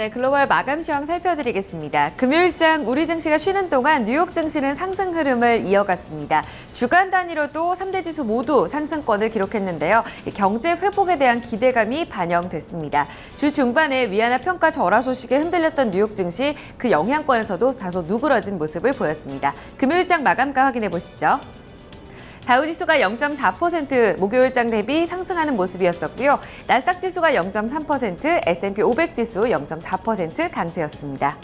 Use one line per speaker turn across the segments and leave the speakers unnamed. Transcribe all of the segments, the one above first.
네, 글로벌 마감 시황 살펴드리겠습니다. 금요일장 우리 증시가 쉬는 동안 뉴욕 증시는 상승 흐름을 이어갔습니다. 주간 단위로도 3대 지수 모두 상승권을 기록했는데요. 경제 회복에 대한 기대감이 반영됐습니다. 주 중반에 위안화 평가 절하 소식에 흔들렸던 뉴욕 증시 그 영향권에서도 다소 누그러진 모습을 보였습니다. 금요일장 마감가 확인해 보시죠. 다우지수가 0.4% 목요일장 대비 상승하는 모습이었었고요. 나스닥 지수가 0.3%, S&P 500 지수 0.4% 강세였습니다.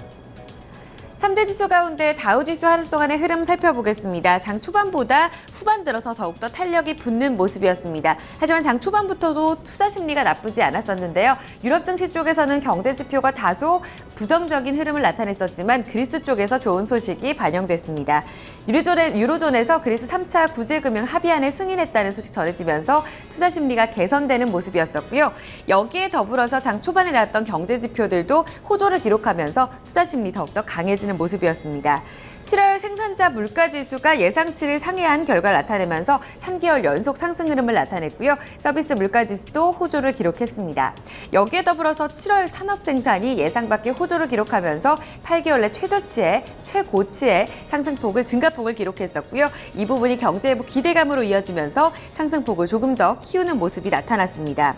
3대 지수 가운데 다우지수 하루 동안의 흐름 살펴보겠습니다. 장 초반보다 후반 들어서 더욱더 탄력이 붙는 모습이었습니다. 하지만 장 초반부터도 투자 심리가 나쁘지 않았었는데요. 유럽 증시 쪽에서는 경제 지표가 다소 부정적인 흐름을 나타냈었지만 그리스 쪽에서 좋은 소식이 반영됐습니다. 유로존에서 그리스 3차 구제금융 합의안에 승인했다는 소식 전해지면서 투자 심리가 개선되는 모습이었었고요. 여기에 더불어서 장 초반에 나왔던 경제 지표들도 호조를 기록하면서 투자 심리 더욱더 강해진 모습이었습니다. 7월 생산자 물가지수가 예상치를 상회한 결과를 나타내면서 3개월 연속 상승 흐름을 나타냈고요. 서비스 물가지수도 호조를 기록했습니다. 여기에 더불어서 7월 산업생산이 예상 밖의 호조를 기록하면서 8개월 내 최고치의 상승폭을 증가폭을 기록했었고요. 이 부분이 경제 회복 기대감으로 이어지면서 상승폭을 조금 더 키우는 모습이 나타났습니다.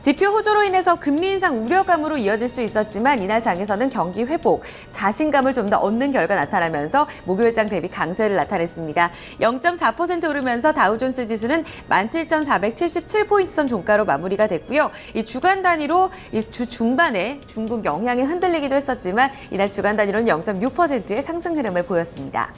지표 호조로 인해서 금리 인상 우려감으로 이어질 수 있었지만 이날 장에서는 경기 회복, 자신감을 좀 더 얻는 결과 나타나면서 목요일장 대비 강세를 나타냈습니다. 0.4% 오르면서 다우존스 지수는 17,477포인트 선 종가로 마무리가 됐고요. 이 주간 단위로 주 중반에 중국 영향에 흔들리기도 했었지만 이날 주간 단위로는 0.6%의 상승 흐름을 보였습니다.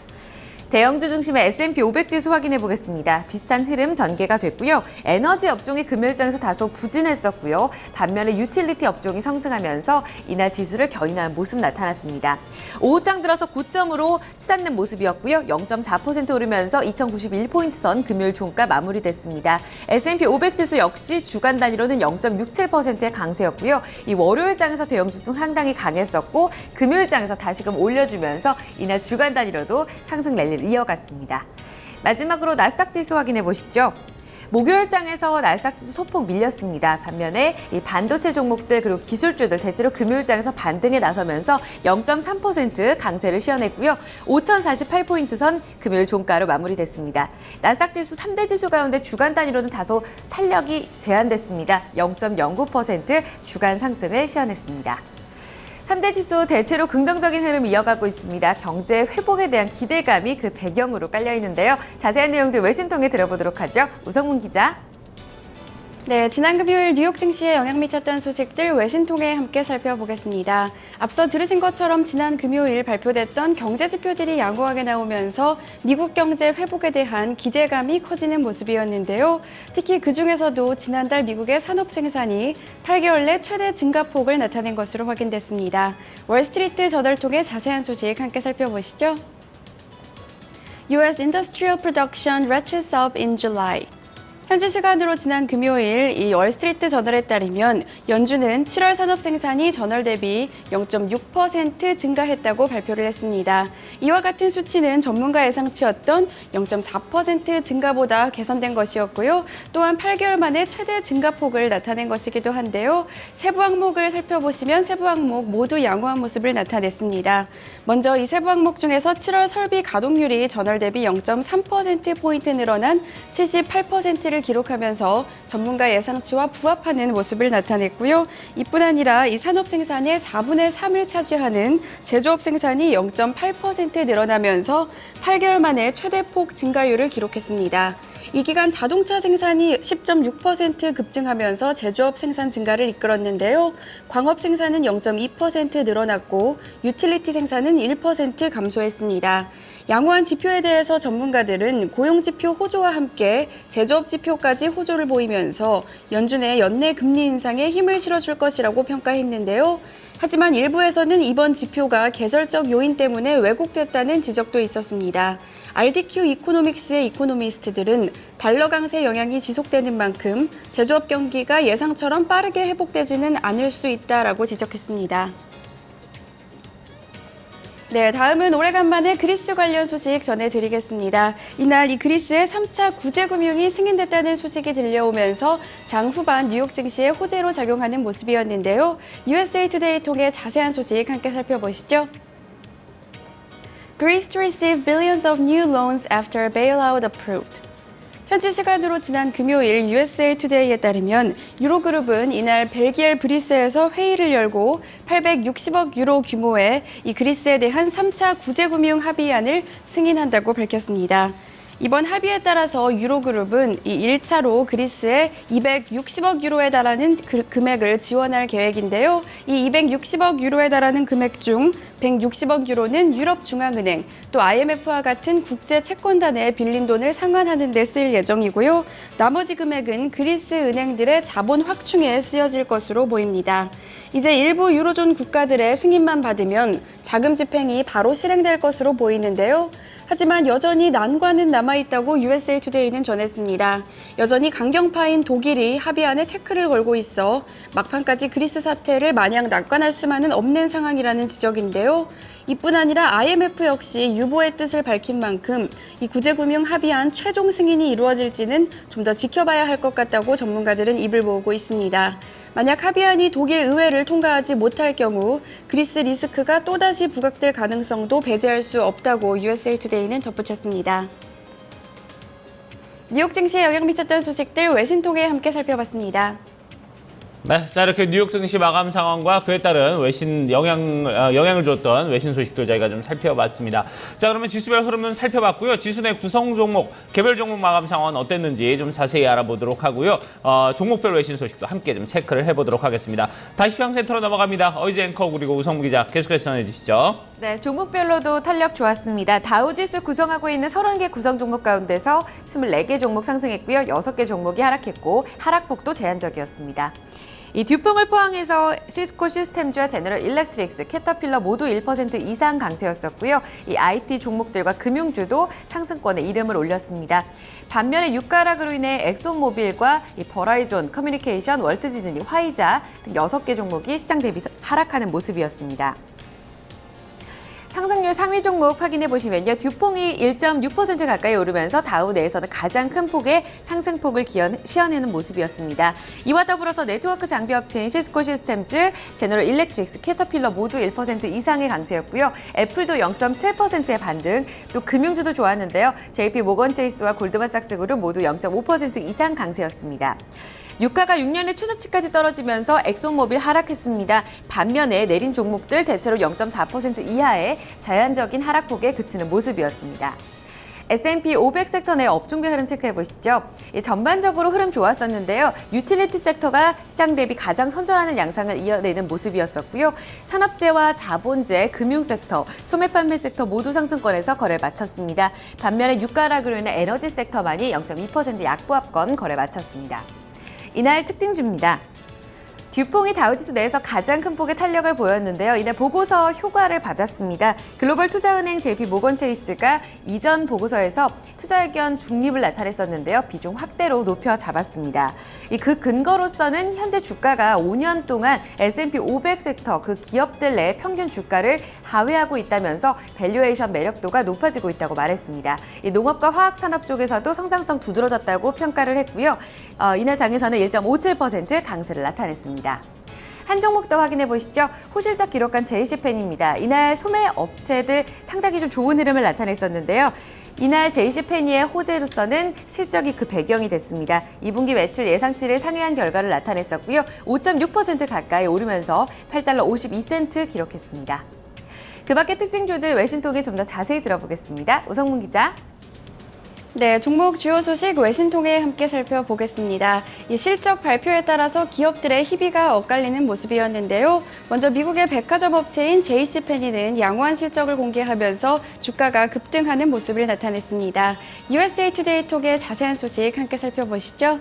대형주 중심의 S&P 500 지수 확인해 보겠습니다. 비슷한 흐름 전개가 됐고요. 에너지 업종이 금요일장에서 다소 부진했었고요. 반면에 유틸리티 업종이 상승하면서 이날 지수를 견인하는 모습 나타났습니다. 오후장 들어서 고점으로 치닫는 모습이었고요. 0.4% 오르면서 2,091포인트 선 금요일 종가 마무리됐습니다. S&P 500 지수 역시 주간 단위로는 0.67%의 강세였고요. 이 월요일장에서 대형주 중 상당히 강했었고 금요일장에서 다시금 올려주면서 이날 주간 단위로도 상승 랠리를 이어갔습니다. 마지막으로 나스닥 지수 확인해 보시죠. 목요일장에서 나스닥 지수 소폭 밀렸습니다. 반면에 이 반도체 종목들 그리고 기술주들 대체로 금요일장에서 반등에 나서면서 0.3% 강세를 시현했고요. 5,048포인트 선 금요일 종가로 마무리됐습니다. 나스닥 지수 3대 지수 가운데 주간 단위로는 다소 탄력이 제한됐습니다. 0.09% 주간 상승을 시현했습니다. 3대 지수 대체로 긍정적인 흐름 이어가고 있습니다. 경제 회복에 대한 기대감이 그 배경으로 깔려 있는데요. 자세한 내용들 외신 통해 들어보도록 하죠. 우성문 기자.
네, 지난 금요일 뉴욕 증시에 영향 미쳤던 소식들 외신 통해 함께 살펴보겠습니다. 앞서 들으신 것처럼 지난 금요일 발표됐던 경제 지표들이 양호하게 나오면서 미국 경제 회복에 대한 기대감이 커지는 모습이었는데요. 특히 그중에서도 지난달 미국의 산업 생산이 8개월 내 최대 증가폭을 나타낸 것으로 확인됐습니다. 월스트리트 저널 통해 자세한 소식 함께 살펴보시죠. US Industrial Production ratchets up in July. 현지 시간으로 지난 금요일 이 월스트리트 저널에 따르면 연준은 7월 산업 생산이 전월 대비 0.6% 증가했다고 발표를 했습니다. 이와 같은 수치는 전문가 예상치였던 0.4% 증가보다 개선된 것이었고요. 또한 8개월 만에 최대 증가폭을 나타낸 것이기도 한데요. 세부 항목을 살펴보시면 세부 항목 모두 양호한 모습을 나타냈습니다. 먼저 이 세부 항목 중에서 7월 설비 가동률이 전월 대비 0.3%포인트 늘어난 78%를 기록하면서 전문가 예상치와 부합하는 모습을 나타냈고요. 이뿐 아니라 이 산업 생산의 4분의 3을 차지하는 제조업 생산이 0.8% 늘어나면서 8개월 만에 최대폭 증가율을 기록했습니다. 이 기간 자동차 생산이 10.6% 급증하면서 제조업 생산 증가를 이끌었는데요. 광업 생산은 0.2% 늘어났고 유틸리티 생산은 1% 감소했습니다. 양호한 지표에 대해서 전문가들은 고용 지표 호조와 함께 제조업 지표까지 호조를 보이면서 연준의 연내 금리 인상에 힘을 실어줄 것이라고 평가했는데요. 하지만 일부에서는 이번 지표가 계절적 요인 때문에 왜곡됐다는 지적도 있었습니다. RDQ 이코노믹스의 이코노미스트들은 달러 강세 영향이 지속되는 만큼 제조업 경기가 예상처럼 빠르게 회복되지는 않을 수 있다라고 지적했습니다. 네, 다음은 오래간만에 그리스 관련 소식 전해드리겠습니다. 이날 이 그리스의 3차 구제금융이 승인됐다는 소식이 들려오면서 장 후반 뉴욕 증시에 호재로 작용하는 모습이었는데요. USA Today 통해 자세한 소식 함께 살펴보시죠. Greece to receive billions of new loans after bailout approved. 현지 시간으로 지난 금요일 USA Today에 따르면 유로그룹은 이날 벨기에 브뤼스에서 회의를 열고 860억 유로 규모의 이 그리스에 대한 3차 구제금융 합의안을 승인한다고 밝혔습니다. 이번 합의에 따라서 유로그룹은 이 1차로 그리스에 260억 유로에 달하는 금액을 지원할 계획인데요. 이 260억 유로에 달하는 금액 중 160억 유로는 유럽중앙은행, 또 IMF와 같은 국제 채권단에 빌린 돈을 상환하는 데 쓸 예정이고요. 나머지 금액은 그리스 은행들의 자본 확충에 쓰여질 것으로 보입니다. 이제 일부 유로존 국가들의 승인만 받으면 자금 집행이 바로 실행될 것으로 보이는데요. 하지만 여전히 난관은 남아있다고 USA Today는 전했습니다. 여전히 강경파인 독일이 합의안에 태클을 걸고 있어 막판까지 그리스 사태를 마냥 낙관할 수만은 없는 상황이라는 지적인데요. 이뿐 아니라 IMF 역시 유보의 뜻을 밝힌 만큼 이 구제금융 합의안 최종 승인이 이루어질지는 좀 더 지켜봐야 할 것 같다고 전문가들은 입을 모으고 있습니다. 만약 합의안이 독일 의회를 통과하지 못할 경우 그리스 리스크가 또다시 부각될 가능성도 배제할 수 없다고 USA Today는 덧붙였습니다. 뉴욕 증시에 영향 미쳤던 소식들 외신 통해 함께 살펴봤습니다.
네, 자 이렇게 뉴욕 증시 마감 상황과 그에 따른 외신 영향을 줬던 외신 소식들 저희가 좀 살펴봤습니다. 자 그러면 지수별 흐름은 살펴봤고요. 지수 내 구성 종목, 개별 종목 마감 상황은 어땠는지 좀 자세히 알아보도록 하고요. 종목별 외신 소식도 함께 좀 체크를 해보도록 하겠습니다. 다시 시황센터로 넘어갑니다. 어이즈 앵커 그리고 우성무 기자 계속해서 전해주시죠.
네, 종목별로도 탄력 좋았습니다. 다우지수 구성하고 있는 30개 구성 종목 가운데서 24개 종목 상승했고요. 6개 종목이 하락했고 하락폭도 제한적이었습니다. 이 듀퐁을 포함해서 시스코 시스템즈와 제너럴 일렉트릭스, 캐터필러 모두 1% 이상 강세였었고요. 이 IT 종목들과 금융주도 상승권에 이름을 올렸습니다. 반면에 유가락으로 인해 엑손모빌과 이 버라이존, 커뮤니케이션, 월트 디즈니, 화이자 등 6개 종목이 시장 대비 하락하는 모습이었습니다. 상승률 상위 종목 확인해 보시면요. 듀퐁이 1.6% 가까이 오르면서 다우 내에서는 가장 큰 폭의 상승폭을 시현하는 모습이었습니다. 이와 더불어서 네트워크 장비 업체인 시스코 시스템즈, 제너럴 일렉트릭스, 캐터필러 모두 1% 이상의 강세였고요. 애플도 0.7%의 반등, 또 금융주도 좋았는데요. JP 모건 체이스와 골드만삭스 그룹 모두 0.5% 이상 강세였습니다. 유가가 6년의 최저치까지 떨어지면서 엑손모빌 하락했습니다. 반면에 내린 종목들 대체로 0.4% 이하의 자연적인 하락폭에 그치는 모습이었습니다. S&P 500 섹터 내 업종별 흐름 체크해 보시죠. 전반적으로 흐름 좋았었는데요. 유틸리티 섹터가 시장 대비 가장 선전하는 양상을 이어내는 모습이었었고요. 산업재와 자본재, 금융 섹터, 소매 판매 섹터 모두 상승권에서 거래를 마쳤습니다. 반면에 유가락으로 인해 에너지 섹터만이 0.2% 약보합권 거래 마쳤습니다. 이날 특징주입니다. 듀퐁이 다우지수 내에서 가장 큰 폭의 탄력을 보였는데요. 이날 보고서 효과를 받았습니다. 글로벌 투자은행 JP 모건 체이스가 이전 보고서에서 투자 의견 중립을 나타냈었는데요. 비중 확대로 높여 잡았습니다. 그 근거로서는 현재 주가가 5년 동안 S&P 500 섹터 그 기업들 내 평균 주가를 하회하고 있다면서 밸류에이션 매력도가 높아지고 있다고 말했습니다. 농업과 화학산업 쪽에서도 성장성 두드러졌다고 평가를 했고요. 이날 장에서는 1.57% 강세를 나타냈습니다. 한 종목 더 확인해 보시죠. 호실적 기록한 JC펜입니다. 이날 소매 업체들 상당히 좀 좋은 흐름을 나타냈었는데요. 이날 JC펜이의 호재로서는 실적이 그 배경이 됐습니다. 2분기 매출 예상치를 상회한 결과를 나타냈었고요. 5.6% 가까이 오르면서 8달러 52센트 기록했습니다. 그 밖의 특징주들 외신 통해 좀 더 자세히 들어보겠습니다. 우성문 기자.
네, 종목 주요 소식 외신 통해 함께 살펴보겠습니다. 이 실적 발표에 따라서 기업들의 희비가 엇갈리는 모습이었는데요. 먼저 미국의 백화점 업체인 JCPenney는 양호한 실적을 공개하면서 주가가 급등하는 모습을 나타냈습니다. USA Today 통해 자세한 소식 함께 살펴보시죠.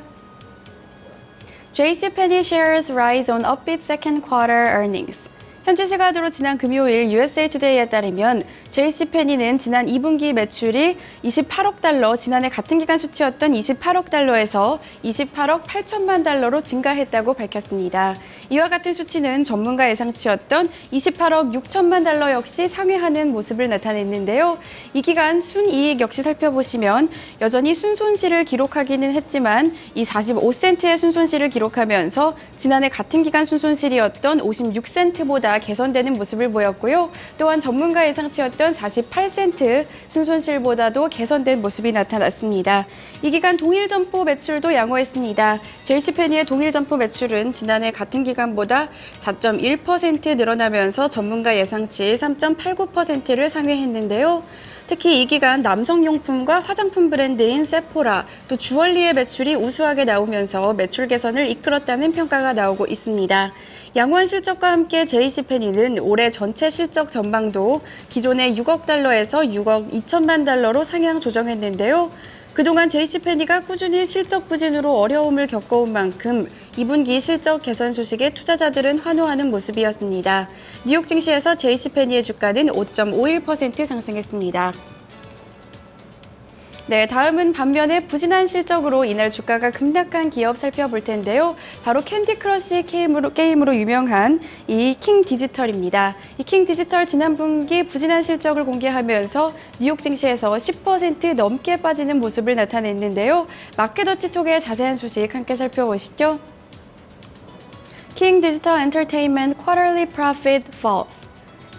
JCPenney shares rise on upbeat second quarter earnings. 현지 시간으로 지난 금요일 USA Today에 따르면 JCPenney는 지난 2분기 매출이 28억 달러, 지난해 같은 기간 수치였던 28억 달러에서 28억 8천만 달러로 증가했다고 밝혔습니다. 이와 같은 수치는 전문가 예상치였던 28억 6천만 달러 역시 상회하는 모습을 나타냈는데요. 이 기간 순이익 역시 살펴보시면 여전히 순손실을 기록하기는 했지만 이 45센트의 순손실을 기록하면서 지난해 같은 기간 순손실이었던 56센트보다 개선되는 모습을 보였고요. 또한 전문가 예상치였던 48센트 순손실보다도 개선된 모습이 나타났습니다. 이 기간 동일 점포 매출도 양호했습니다. JCPenney의 동일 점포 매출은 지난해 같은 기간보다 4.1% 늘어나면서 전문가 예상치 3.89%를 상회했는데요. 특히 이 기간 남성용품과 화장품 브랜드인 세포라, 또 주얼리의 매출이 우수하게 나오면서 매출 개선을 이끌었다는 평가가 나오고 있습니다. 양호한 실적과 함께 JCPenney는 올해 전체 실적 전망도 기존의 6억 달러에서 6억 2천만 달러로 상향 조정했는데요. 그동안 JCPenney가 꾸준히 실적 부진으로 어려움을 겪어온 만큼 2분기 실적 개선 소식에 투자자들은 환호하는 모습이었습니다. 뉴욕 증시에서 JCPenney의 주가는 5.51% 상승했습니다. 네, 다음은 반면에 부진한 실적으로 이날 주가가 급락한 기업 살펴볼 텐데요. 바로 캔디 크러쉬 게임으로 유명한 이 킹 디지털입니다. 이 킹 디지털 지난 분기 부진한 실적을 공개하면서 뉴욕 증시에서 10% 넘게 빠지는 모습을 나타냈는데요. 마켓워치톡의 자세한 소식 함께 살펴보시죠. 킹 디지털 엔터테인먼트 Quarterly Profit Falls.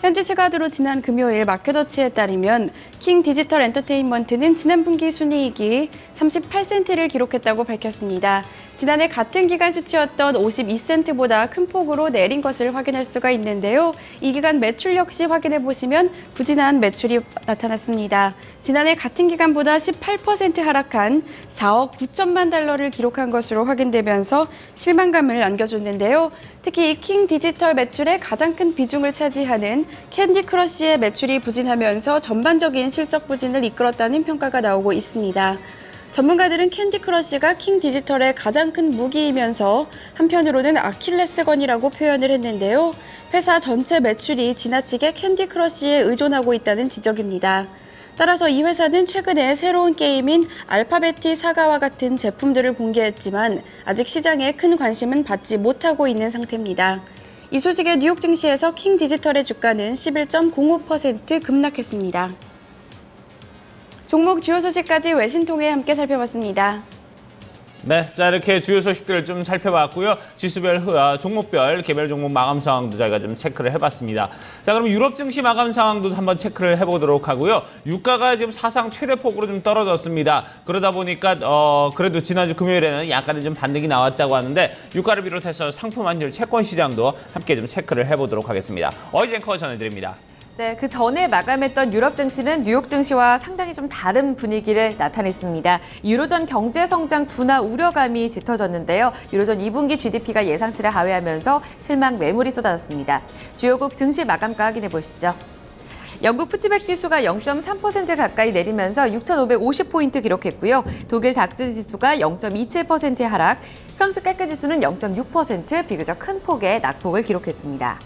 현지 시각으로 지난 금요일 마켓워치에 따르면 킹 디지털 엔터테인먼트는 지난 분기 순이익이 38센트를 기록했다고 밝혔습니다. 지난해 같은 기간 수치였던 52센트보다 큰 폭으로 내린 것을 확인할 수가 있는데요. 이 기간 매출 역시 확인해 보시면 부진한 매출이 나타났습니다. 지난해 같은 기간보다 18% 하락한 4억 9천만 달러를 기록한 것으로 확인되면서 실망감을 안겨줬는데요. 특히 이 킹 디지털 매출의 가장 큰 비중을 차지하는 캔디 크러쉬의 매출이 부진하면서 전반적인 실적 부진을 이끌었다는 평가가 나오고 있습니다. 전문가들은 캔디 크러쉬가 킹 디지털의 가장 큰 무기이면서 한편으로는 아킬레스건이라고 표현을 했는데요. 회사 전체 매출이 지나치게 캔디 크러쉬에 의존하고 있다는 지적입니다. 따라서 이 회사는 최근에 새로운 게임인 알파베티 사가와 같은 제품들을 공개했지만 아직 시장에 큰 관심은 받지 못하고 있는 상태입니다. 이 소식에 뉴욕 증시에서 킹 디지털의 주가는 11.05% 급락했습니다. 종목 주요 소식까지 외신 통해 함께 살펴봤습니다.
네, 자 이렇게 주요 소식들을 좀 살펴봤고요. 지수별, 종목별, 개별 종목 마감 상황도 저희가 좀 체크를 해봤습니다. 자, 그럼 유럽 증시 마감 상황도 한번 체크를 해보도록 하고요. 유가가 지금 사상 최대폭으로 좀 떨어졌습니다. 그러다 보니까 그래도 지난주 금요일에는 약간의 좀 반등이 나왔다고 하는데 유가를 비롯해서 상품 환율, 채권 시장도 함께 좀 체크를 해보도록 하겠습니다. 어이즈 앵커가 전해드립니다.
네, 그 전에 마감했던 유럽 증시는 뉴욕 증시와 상당히 좀 다른 분위기를 나타냈습니다. 유로존 경제 성장 둔화 우려감이 짙어졌는데요. 유로존 2분기 GDP가 예상치를 하회하면서 실망 매물이 쏟아졌습니다. 주요국 증시 마감가 확인해 보시죠. 영국 푸치백 지수가 0.3% 가까이 내리면서 6,550포인트 기록했고요. 독일 닥스 지수가 0.27%의 하락, 프랑스 깨끗 지수는 0.6% 비교적 큰 폭의 낙폭을 기록했습니다.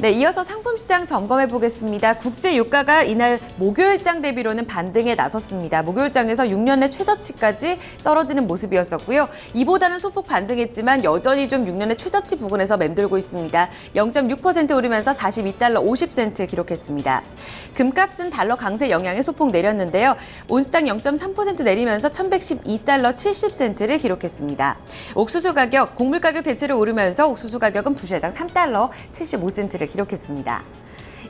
네, 이어서 상품시장 점검해 보겠습니다. 국제 유가가 이날 목요일장 대비로는 반등에 나섰습니다. 목요일장에서 6년 내 최저치까지 떨어지는 모습이었었고요. 이보다는 소폭 반등했지만 여전히 좀 6년의 최저치 부근에서 맴돌고 있습니다. 0.6% 오르면서 42달러 50센트 기록했습니다. 금값은 달러 강세 영향에 소폭 내렸는데요. 온스당 0.3% 내리면서 1112달러 70센트를 기록했습니다. 옥수수 가격, 곡물 가격 대체로 오르면서 옥수수 가격은 부실당 3달러 75센트를 기록했습니다.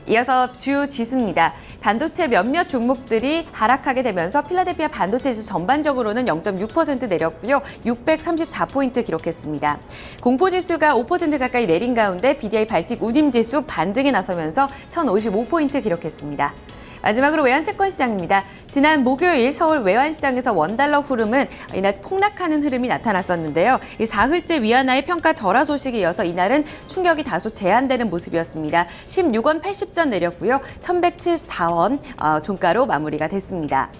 이어서 주요 지수입니다. 반도체 몇몇 종목들이 하락하게 되면서 필라델피아 반도체 지수 전반적으로는 0.6% 내렸고요. 634포인트 기록했습니다. 공포지수가 5% 가까이 내린 가운데 BDI 발틱 운임지수 반등에 나서면서 1055포인트 기록했습니다. 마지막으로 외환채권시장입니다. 지난 목요일 서울 외환시장에서 원달러 흐름은 이날 폭락하는 흐름이 나타났었는데요. 이 사흘째 위안화의 평가 절하 소식에 이어서 이날은 충격이 다소 제한되는 모습이었습니다. 16원 80전 내렸고요. 1174원 종가로 마무리가 됐습니다.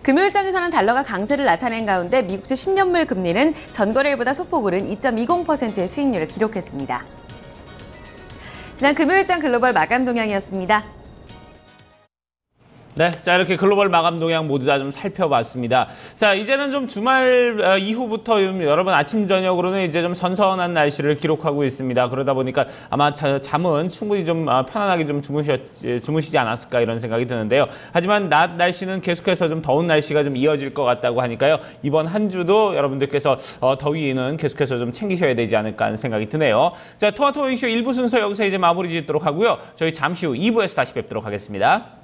금요일장에서는 달러가 강세를 나타낸 가운데 미국채 10년물 금리는 전거래일보다 소폭 오른 2.20%의 수익률을 기록했습니다. 지난 금요일장 글로벌 마감 동향이었습니다.
네, 자 이렇게 글로벌 마감 동향 모두 다 좀 살펴봤습니다. 자 이제는 좀 주말 이후부터 여러분 아침 저녁으로는 이제 좀 선선한 날씨를 기록하고 있습니다. 그러다 보니까 아마 잠은 충분히 좀 편안하게 좀 주무시지 않았을까 이런 생각이 드는데요. 하지만 낮 날씨는 계속해서 좀 더운 날씨가 좀 이어질 것 같다고 하니까요. 이번 한 주도 여러분들께서 더위는 계속해서 좀 챙기셔야 되지 않을까 하는 생각이 드네요. 자, 토마토 모닝쇼 1부 순서 여기서 이제 마무리 짓도록 하고요. 저희 잠시 후 2부에서 다시 뵙도록 하겠습니다.